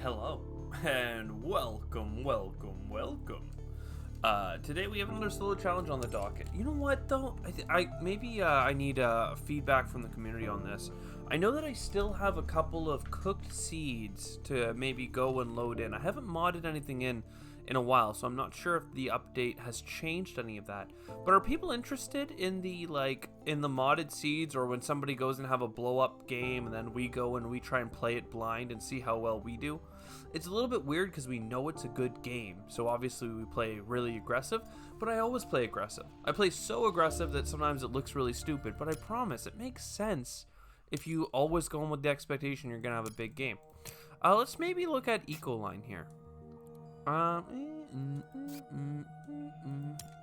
Hello, and welcome. Today we have another solo challenge on the docket. You know what, though? I need feedback from the community on this. I know that I still have a couple of cooked seeds to maybe go and load in. I haven't modded anything in a while, so I'm not sure if the update has changed any of that. But are people interested in the modded seeds, or when somebody goes and have a blow up game and then we go and we try and play it blind and see how well we do? It's a little bit weird because we know it's a good game, so obviously we play really aggressive, but I always play aggressive. I play so aggressive that sometimes it looks really stupid, but I promise it makes sense if you always go in with the expectation you're gonna have a big game. Let's maybe look at Ecoline here.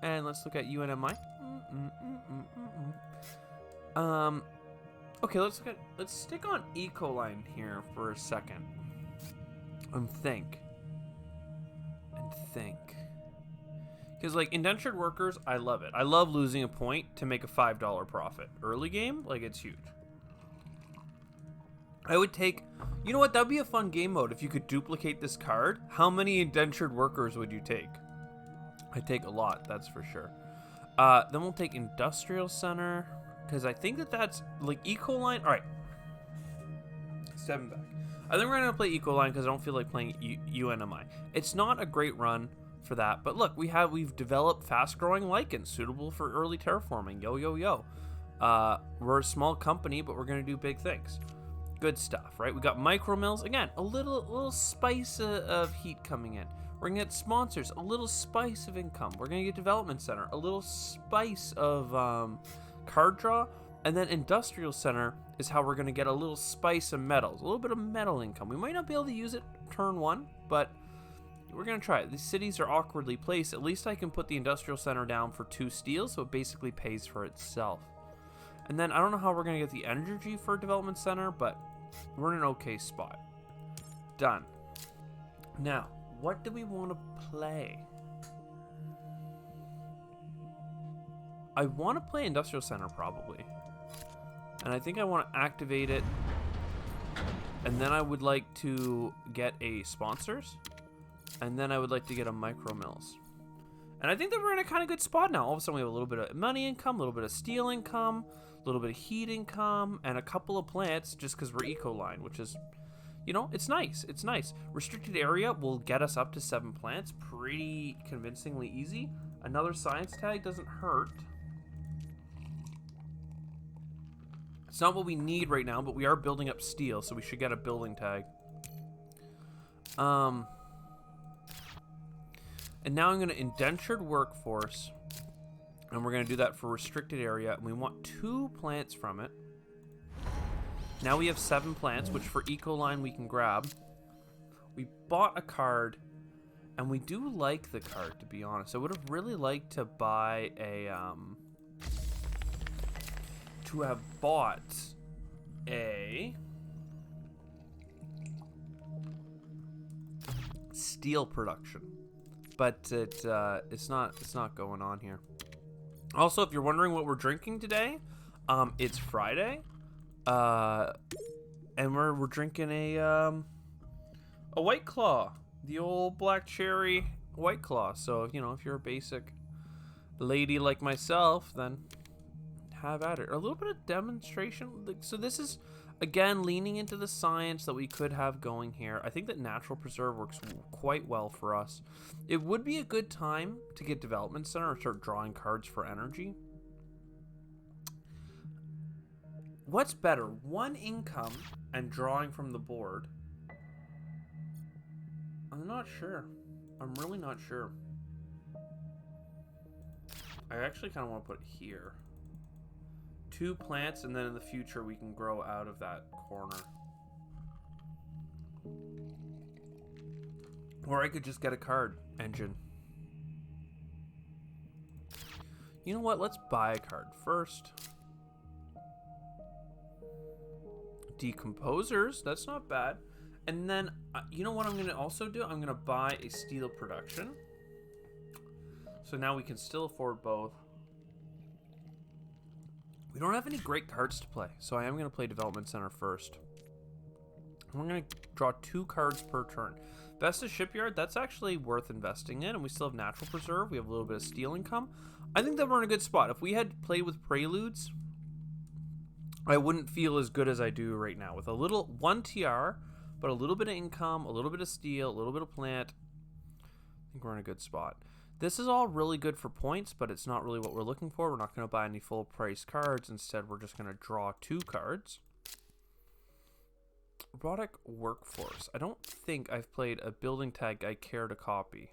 And let's look at UNMI. Okay, let's stick on Ecoline here for a second. And think. Because, like, indentured workers, I love it. I love losing a point to make a $5 profit. Early game, like, it's huge. I would take... You know what? That would be a fun game mode if you could duplicate this card. How many indentured workers would you take? I'd take a lot, that's for sure. Then we'll take Industrial Center. Because I think that's, like, Ecoline... Alright. Stepping back. I think we're going to play Ecoline because I don't feel like playing UNMI. It's not a great run for that. But look, we've developed fast-growing lichens suitable for early terraforming. Yo. We're a small company, but we're going to do big things. Good stuff, right? We got micro mills. Again, a little spice of heat coming in. We're going to get sponsors. A little spice of income. We're going to get development center. A little spice of card draw. And then Industrial Center is how we're going to get a little spice of metals, a little bit of metal income. We might not be able to use it turn one, but we're going to try it. These cities are awkwardly placed. At least I can put the Industrial Center down for 2 steel, so it basically pays for itself. And then I don't know how we're going to get the energy for Development Center, but we're in an okay spot. Done. Now, what do we want to play? I want to play Industrial Center, probably. And I think I want to activate it. And then I would like to get a sponsors. And then I would like to get a micro mills. And I think that we're in a kind of good spot now. All of a sudden we have a little bit of money income, a little bit of steel income, a little bit of heat income, and a couple of plants just because we're Ecoline, which is, you know, it's nice. It's nice. Restricted area will get us up to 7 plants pretty convincingly easy. Another science tag doesn't hurt. It's not what we need right now, but we are building up steel, so we should get a building tag. And now I'm going to indentured workforce, and we're going to do that for restricted area, and we want 2 plants from it. Now we have 7 plants, which for Ecoline we can grab. We bought a card, and we do like the card, to be honest. I would have really liked to buy a... to have bought a steel production, but it's not going on here. Also, if you're wondering what we're drinking today, it's Friday, and we're drinking a White Claw, the old black cherry White Claw. So, you know, if you're a basic lady like myself, then have at it. A little bit of demonstration. So this is, again, leaning into the science that we could have going here. I think that natural preserve works quite well for us. It would be a good time to get development center or start drawing cards for energy. What's better, 1 income and drawing from the board? I'm not sure. I'm really not sure. I actually kind of want to put it here. 2 plants, and then in the future we can grow out of that corner. Or I could just get a card engine. You know what? Let's buy a card first. Decomposers, that's not bad. And then, you know what I'm going to also do? I'm going to buy a steel production. So now we can still afford both. We don't have any great cards to play, so I am going to play Development Center first. We're going to draw 2 cards per turn. Vestas Shipyard, that's actually worth investing in, and we still have Natural Preserve. We have a little bit of steel income. I think that we're in a good spot. If we had played with Preludes, I wouldn't feel as good as I do right now. With a little 1 TR, but a little bit of income, a little bit of steel, a little bit of plant, I think we're in a good spot. This is all really good for points, but it's not really what we're looking for. We're not going to buy any full price cards. Instead, we're just going to draw 2 cards. Robotic Workforce. I don't think I've played a building tag I care to copy.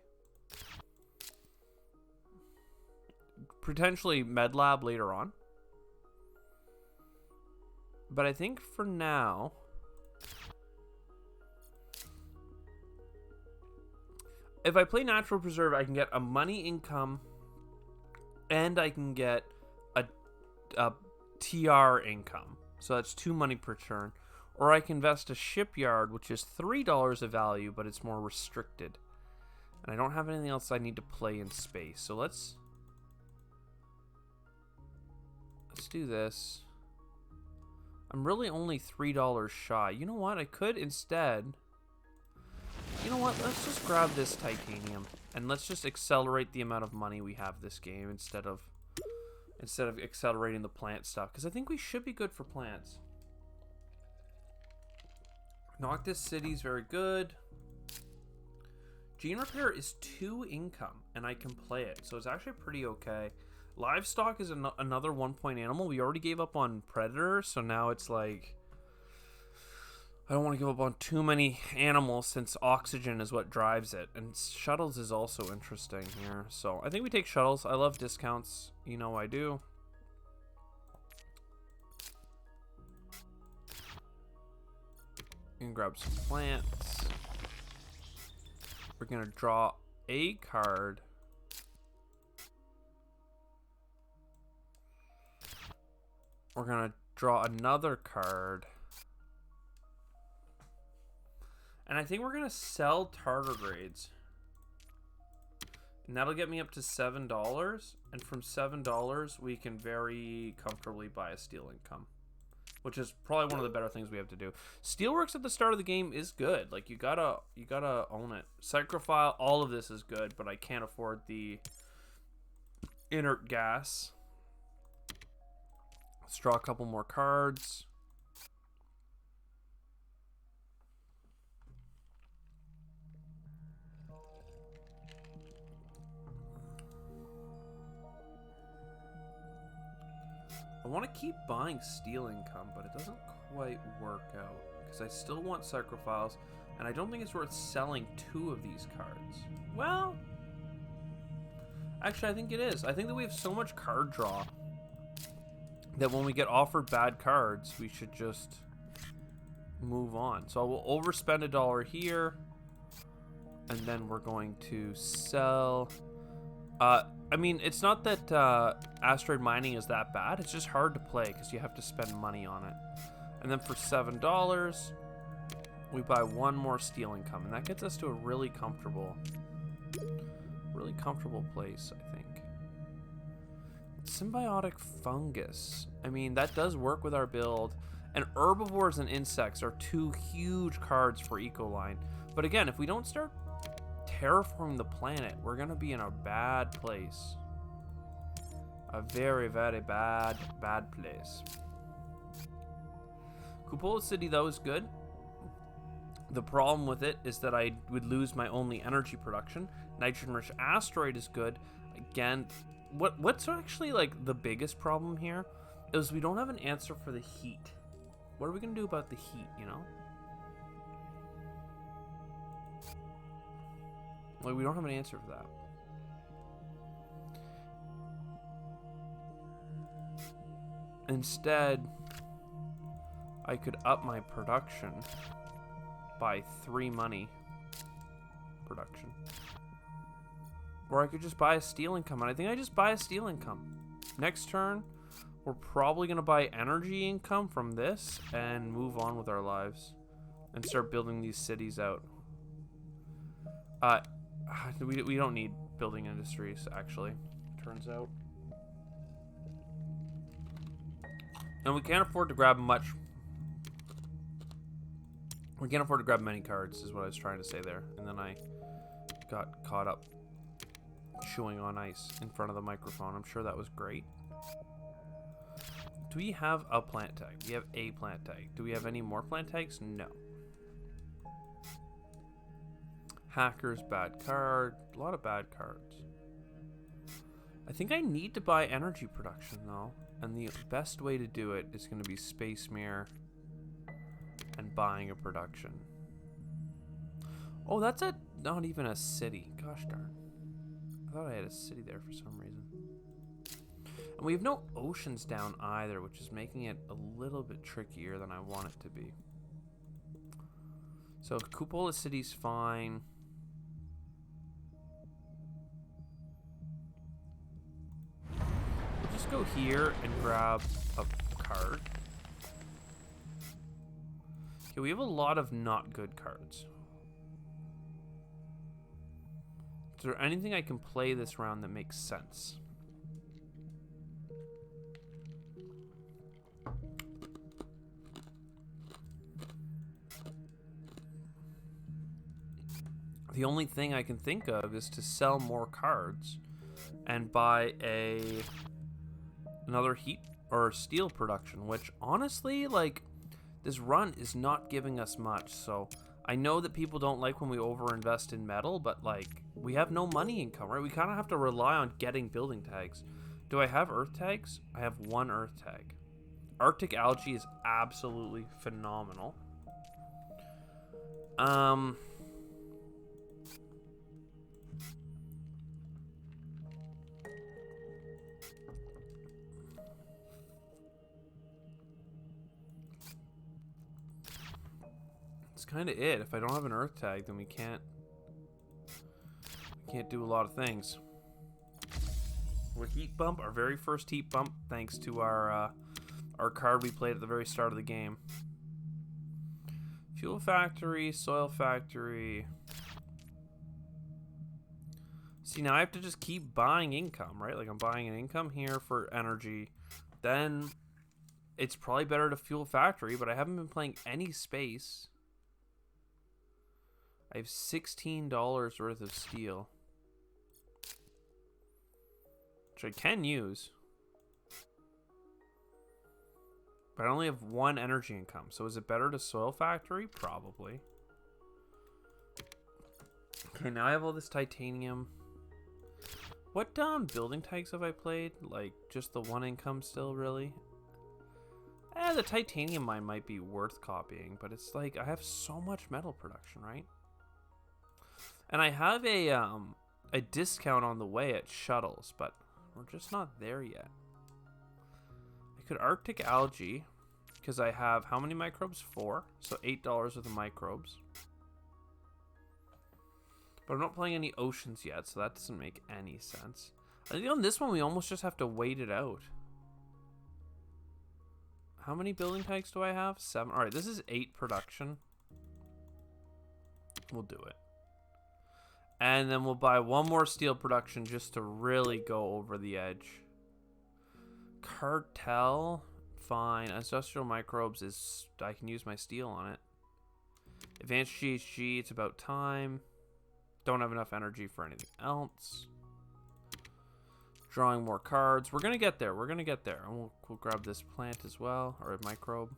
Potentially MedLab later on. But I think for now, if I play Natural Preserve, I can get a money income and I can get a TR income. So that's 2 money per turn. Or I can invest a Shipyard, which is $3 of value, but it's more restricted. And I don't have anything else I need to play in space. So let's do this. I'm really only $3 shy. You know what? I could instead... You know what? Let's just grab this titanium. And let's just accelerate the amount of money we have this game instead of accelerating the plant stuff. Because I think we should be good for plants. Noctis City's very good. Gene Repair is 2 income, and I can play it. So it's actually pretty okay. Livestock is another 1-point animal. We already gave up on Predator, so now it's like... I don't want to give up on too many animals since oxygen is what drives it. And shuttles is also interesting here. So I think we take shuttles. I love discounts. You know I do. You can grab some plants. We're going to draw a card. We're going to draw another card. And I think we're going to sell tardigrades. And that'll get me up to $7. And from $7, we can very comfortably buy a steel income. Which is probably one of the better things we have to do. Steelworks at the start of the game is good. Like, you gotta own it. Psychrophile, all of this is good, but I can't afford the inert gas. Let's draw a couple more cards. I want to keep buying steel income, but it doesn't quite work out because I still want Psychrophiles, and I don't think it's worth selling 2 of these cards. Well, actually, I think it is. I think that we have so much card draw that when we get offered bad cards, we should just move on. So we'll overspend $1 here, and then we're going to sell. I mean, it's not that asteroid mining is that bad. It's just hard to play because you have to spend money on it. And then for $7, we buy 1 more steel income, and that gets us to a really comfortable place, I think. Symbiotic fungus. I mean, that does work with our build. And herbivores and insects are 2 huge cards for Ecoline. But again, if we don't start terraforming the planet, we're gonna be in a bad place. A very, very bad place. Cupola City, though, is good. The problem with it is that I would lose my only energy production. Nitrogen-rich asteroid is good. Again, what's actually like the biggest problem here is we don't have an answer for the heat. What are we gonna do about the heat, you know? Like, we don't have an answer for that. Instead, I could up my production by 3 money production. Or I could just buy a steel income, and I think I just buy a steel income. Next turn, we're probably going to buy energy income from this and move on with our lives and start building these cities out. We don't need building industries, actually, turns out. And we can't afford to grab much We can't afford to grab many cards, is what I was trying to say there. And then I got caught up chewing on ice in front of the microphone. I'm sure that was great. Do we have a plant tag? We have a plant tag. Do we have any more plant tags? No. Hackers, bad card. A lot of bad cards. I think I need to buy energy production, though. And the best way to do it is going to be Space Mirror and buying a production. Oh, that's not even a city. Gosh darn. I thought I had a city there for some reason. And we have no oceans down either, which is making it a little bit trickier than I want it to be. So Cupola City's fine. We'll just go here and grab a card. Okay, we have a lot of not good cards. Is there anything I can play this round that makes sense? The only thing I can think of is to sell more cards and buy another heat or steel production, which honestly, like, this run is not giving us much. So I know that people don't like when we overinvest in metal, but like, we have no money income, right? We kind of have to rely on getting building tags. Do I have earth tags? I have one earth tag. Arctic algae is absolutely phenomenal. That's kind of it. If I don't have an earth tag, then we can't do a lot of things. We're heat bump, our very first heat bump, thanks to our card we played at the very start of the game. Fuel factory, soil factory. See, now I have to just keep buying income, right? Like, I'm buying an income here for energy. Then it's probably better to fuel factory, but I haven't been playing any space. I have $16 worth of steel, which I can use. But I only have one energy income. So is it better to soil factory? Probably. Okay, now I have all this titanium. What building tags have I played? Like, just the one income still, really? The titanium mine might be worth copying, but it's like, I have so much metal production, right? And I have a discount on the way at shuttles, but we're just not there yet. I could Arctic algae, because I have how many microbes? 4. So $8 worth of microbes. But I'm not playing any oceans yet, so that doesn't make any sense. I think on this one, we almost just have to wait it out. How many building tags do I have? 7. All right, this is 8 production. We'll do it. And then we'll buy one more steel production just to really go over the edge. Cartel, fine. Industrial microbes is, I can use my steel on it. Advanced GHG, it's about time. Don't have enough energy for anything else. Drawing more cards. We're going to get there. We're going to get there. And we'll grab this plant as well, or a microbe.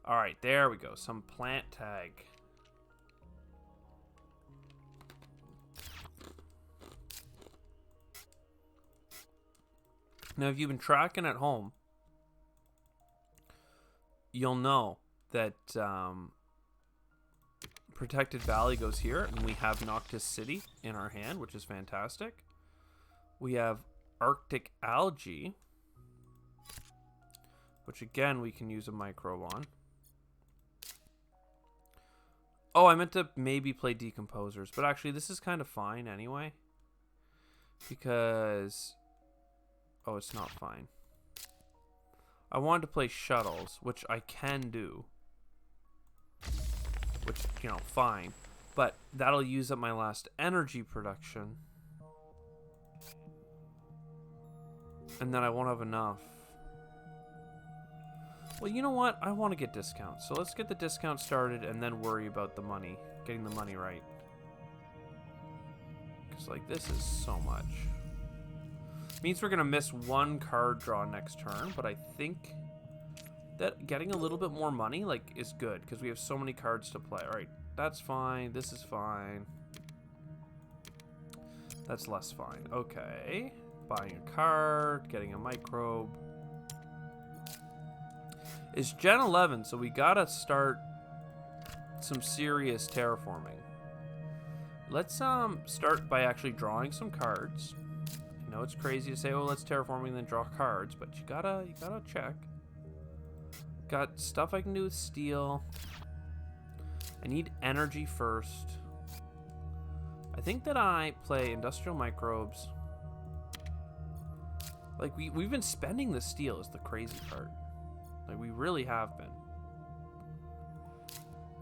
All right, there we go. Some plant tag. Now, if you've been tracking at home, you'll know that Protected Valley goes here, and we have Noctis City in our hand, which is fantastic. We have Arctic Algae, which again, we can use a microbe on. Oh, I meant to maybe play Decomposers, but actually this is kind of fine anyway. Because... oh, it's not fine. I wanted to play Shuttles, which I can do. Which, you know, fine. But that'll use up my last energy production. And then I won't have enough. Well, you know what? I want to get discounts. So let's get the discount started and then worry about the money. Getting the money right. Because, like, this is so much. Means we're going to miss one card draw next turn, but I think that getting a little bit more money, like, is good. Because we have so many cards to play. Alright, that's fine. This is fine. That's less fine. Okay. Buying a card. Getting a microbe. It's Gen 11, so we gotta start some serious terraforming. Let's start by actually drawing some cards. I know it's crazy to say, oh, let's terraforming and then draw cards, but you gotta check. Got stuff I can do with steel. I need energy first. I think that I play industrial microbes. Like we've been spending the steel is the crazy part. Like, we really have been.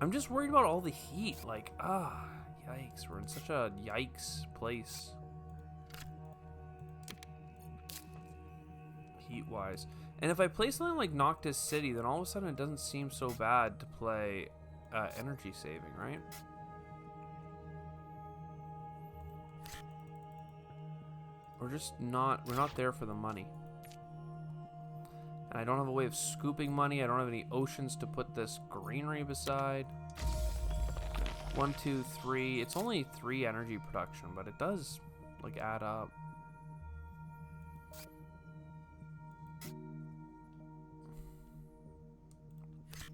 I'm just worried about all the heat. Like, yikes. We're in such a yikes place. Heat-wise. And if I play something like Noctis City, then all of a sudden it doesn't seem so bad to play energy saving, right? We're not there for the money. I don't have a way of scooping money. I don't have any oceans to put this greenery beside. 1, 2, 3. It's only 3 energy production, but it does, like, add up.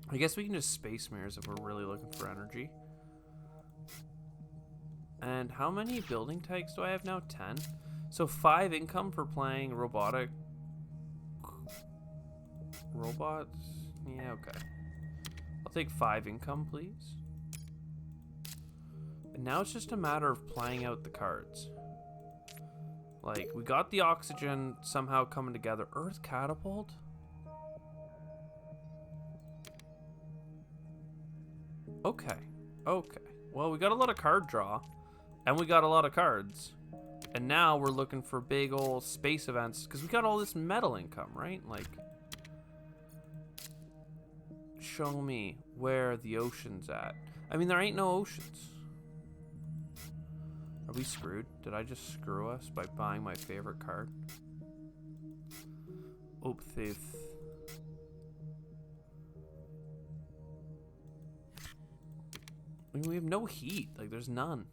I guess we can just space mirrors if we're really looking for energy. And how many building tags do I have now? 10. So 5 income for playing robots. Yeah, okay. I'll take 5 income, please. And now it's just a matter of playing out the cards. Like, we got the oxygen somehow coming together. Earth Catapult? Okay. Okay. Well, we got a lot of card draw. And we got a lot of cards. And now we're looking for big old space events. Because we got all this metal income, right? Like... Show me where the ocean's at. I mean, there ain't no oceans. Are we screwed? Did I just screw us by buying my favorite card? OcEAn. I mean, we have no heat. Like, there's none.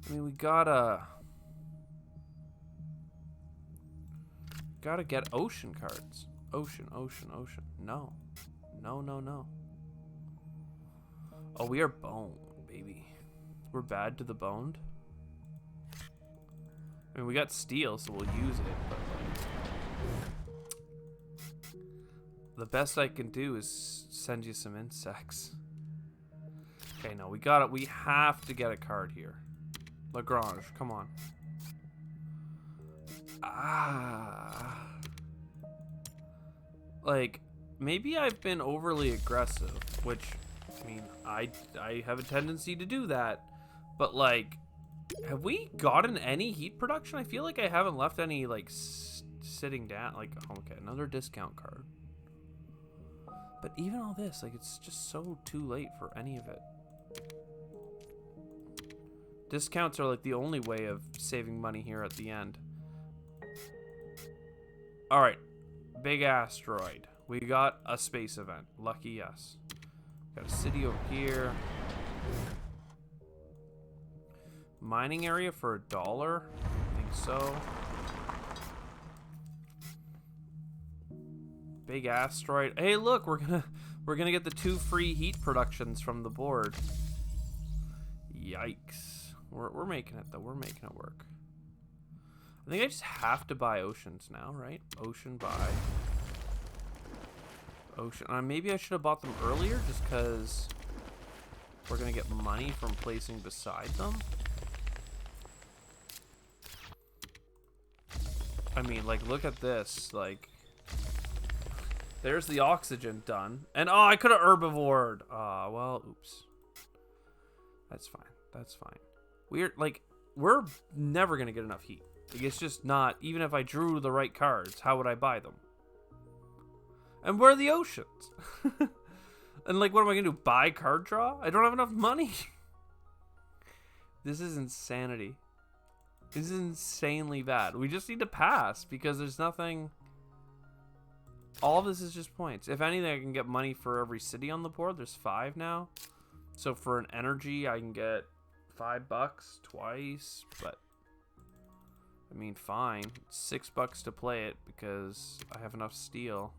I mean, we gotta get ocean cards. Ocean. No. No. Oh, we are boned, baby. We're bad to the boned. I mean, we got steel, so we'll use it, but like... The best I can do is send you some insects. Okay, no, we got it. We have to get a card here. Lagrange, come on. Like, maybe I've been overly aggressive, which, I mean, I have a tendency to do that, but, like, have we gotten any heat production? I feel like I haven't left any, like, sitting down, like, okay, another discount card. But even all this, like, it's just so too late for any of it. Discounts are, like, the only way of saving money here at the end. Alright. Big asteroid. We got a space event. Lucky us. Got a city over here. Mining area for $1. I think so. Big asteroid. Hey, look, we're gonna get the 2 free heat productions from the board. Yikes. We're making it though. We're making it work. I think I just have to buy oceans now, right? Ocean buy. Ocean. Maybe I should have bought them earlier just because we're going to get money from placing beside them. I mean, like, look at this. Like, there's the oxygen done. And, oh, I could have herbivored. Well, oops. That's fine. That's fine. We're never going to get enough heat. Like, it's just not, even if I drew the right cards, how would I buy them? And where are the oceans? And like, what am I gonna do? Buy card draw? I don't have enough money. This is insanity. This is insanely bad. We just need to pass because there's nothing. All of this is just points. If anything, I can get money for every city on the board. There's 5 now. So for an energy, I can get $5 twice. But I mean, fine. It's $6 to play it because I have enough steel.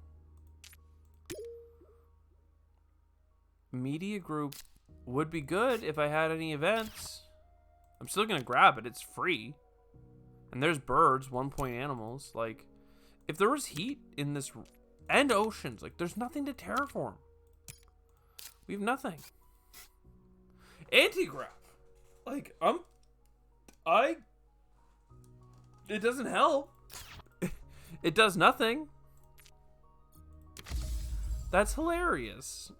Media group would be good if I had any events. I'm still gonna grab it. It's free. And there's birds, 1 point animals. Like, if there was heat in this and oceans, like, there's nothing to terraform. We have nothing. Anti-grav. Like, it doesn't help. It does nothing. That's hilarious.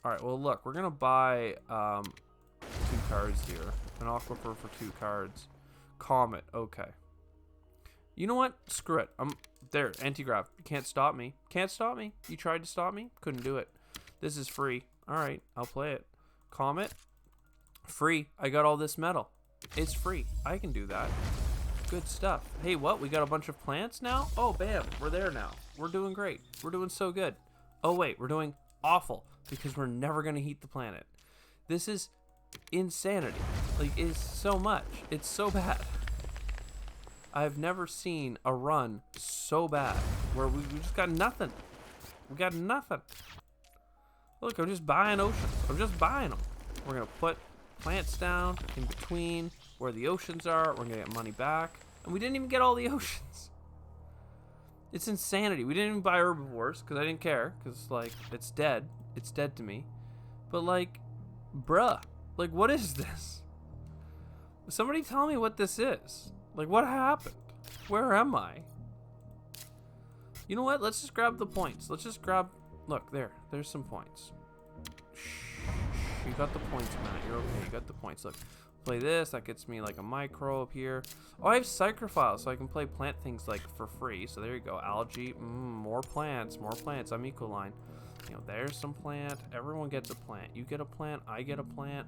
All right, well, look, we're gonna buy 2 cards here. An aquifer for 2 cards. Comet, okay. You know what? Screw it. I'm there. Anti-grav. You can't stop me. Can't stop me. You tried to stop me? Couldn't do it. This is free. All right, I'll play it. Comet. Free. I got all this metal. It's free. I can do that. Good stuff. Hey, what? We got a bunch of plants now? Oh, bam. We're there now. We're doing great. We're doing so good. Oh, wait. We're doing awful because we're never going to heat the planet. This is insanity. Like, it's so much. It's so bad. I've never seen a run so bad where we just got nothing. We got nothing. Look, I'm just buying oceans. I'm just buying them. We're going to put plants down in between where the oceans are. We're going to get money back. And we didn't even get all the oceans. It's insanity. We didn't even buy herbivores because I didn't care. Because, like, it's dead. It's dead to me. But, like, bruh. Like, what is this? Somebody tell me what this is. Like, what happened? Where am I? You know what? Let's just grab the points. Let's just grab... Look, there's some points. Shh. You got the points, Matt. You're okay. You got the points. Look, play this. That gets me, like, a micro up here. Oh, I have Psychrophiles, so I can play plant things, like, for free. So there you go. Algae. More plants. More plants. I'm Ecoline. You know, there's some plant. Everyone gets a plant. You get a plant. I get a plant.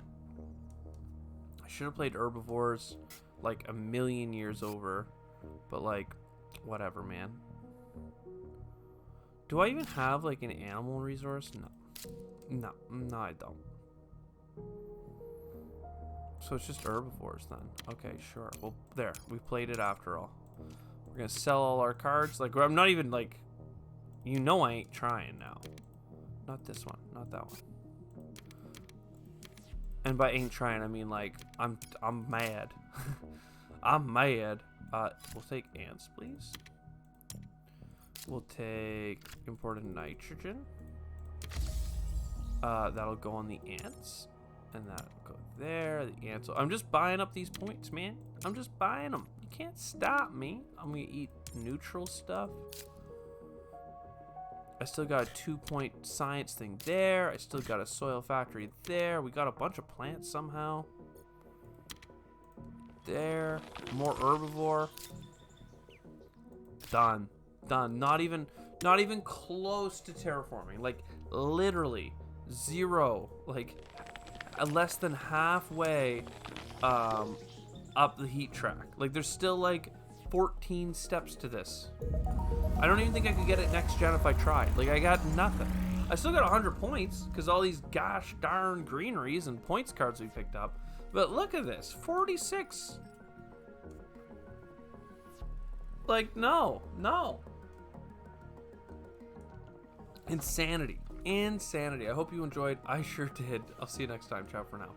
I should have played herbivores like a million years over, but like, whatever, man. Do I even have like an animal resource? No, I don't. So it's just herbivores then. Okay, sure. Well, there, we played it after all. We're gonna sell all our cards. Like, I'm not even like, you know, I ain't trying now. Not this one, not that one. And by ain't trying, I mean like I'm mad. I'm mad. We'll take ants, please. We'll take imported nitrogen. That'll go on the ants, and that'll go there. The ants. I'm just buying up these points, man. I'm just buying them. You can't stop me. I'm gonna eat neutral stuff. I still got a 2-point science thing there. I still got a soil factory there. We got a bunch of plants somehow. There. More herbivore. Done. Done. Not even close to terraforming. Like, literally 0. Like, less than halfway up the heat track. Like, there's still like 14 steps to this. I don't even think I could get it next gen if I tried. Like, I got nothing. I still got 100 points because all these gosh darn greeneries and points cards we picked up. But look at this, 46. Like, no. Insanity. I hope you enjoyed. I sure did. I'll see you next time. Ciao for now.